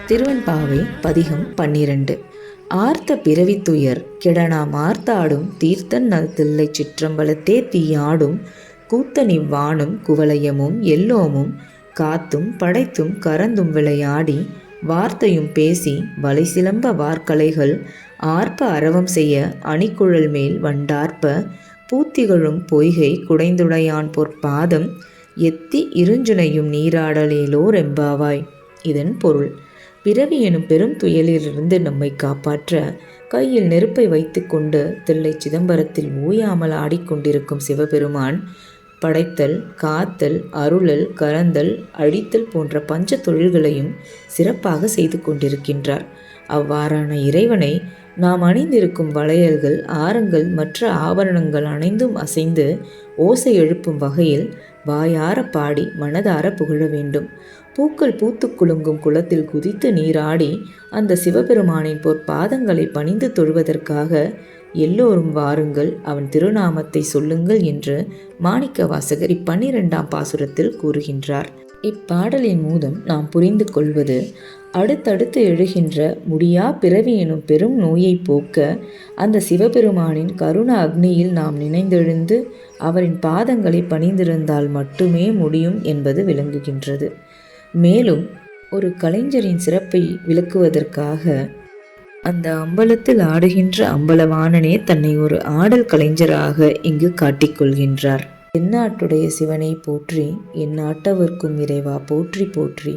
திருவெண்பாவை பதிகம் 12. ஆர்த்த பிறவித்துயர் கெடனா மார்த்தாடும் தீர்த்தன் தில்லை சிற்றம்பலத்தே தீயாடும் கூத்தனிவ் வானும் குவலயமும் எல்லோமும் காத்தும் படைத்தும் கரந்தும் விளையாடி வார்த்தையும் பேசி வலை சிலம்ப வார்கலைகள் ஆர்ப்ப அரவம் செய்ய அணிக்குழல் மேல் வண்டார்ப்ப பூத்திகழும் பொய்கை குடைந்துடையான் பொற்பாதம் எத்தி இருஞ்சுனையும் நீராடலேலோர் எம்பாவாய். இதன் பொருள்: பிறவி எனும் பெரும் துயலிலிருந்து நம்மை காப்பாற்ற கையில் நெருப்பை வைத்து கொண்டு தில்லை சிதம்பரத்தில் ஓயாமல் ஆடிக்கொண்டிருக்கும் சிவபெருமான் படைத்தல், காத்தல், அருளல், கரந்தல், அழித்தல் போன்ற பஞ்ச தொழில்களையும் சிறப்பாக செய்து கொண்டிருக்கின்றார். அவ்வாறான இறைவனை நாம் அணிந்திருக்கும் வளையல்கள், ஆரங்கள், மற்ற ஆபரணங்கள் அனைந்தும் அசைந்து ஓசை எழுப்பும் வகையில் வாயார பாடி மனதார புகழ வேண்டும். பூக்கள் பூத்து குலுங்கும் குளத்தில் குதித்து நீராடி அந்த சிவபெருமானின் பொற்பாதங்களை பணிந்து தொழுவதற்காக எல்லோரும் வாருங்கள், அவன் திருநாமத்தை சொல்லுங்கள் என்று மாணிக்க வாசகர் 12ஆம் பாசுரத்தில் கூறுகின்றார். இப்பாடலின் மூலம் நாம் புரிந்து கொள்வது, அடுத்தடுத்து எழுகின்ற முடியா பிறவி எனும் பெரும் நோயை போக்க அந்த சிவபெருமானின் கருண அக்னியில் நாம் நினைந்தெழுந்து அவரின் பாதங்களை பணிந்திருந்தால் மட்டுமே முடியும் என்பது விளங்குகின்றது. மேலும் ஒரு கலைஞரின் சிறப்பை விளக்குவதற்காக அந்த அம்பலத்தில் ஆடுகின்ற அம்பலவாணனே தன்னை ஒரு ஆடல் கலைஞராக இங்கு காட்டிக்கொள்கின்றார். எந்நாட்டுடைய சிவனை போற்றி, எந்நாட்டவர்க்கும் இறைவா போற்றி போற்றி.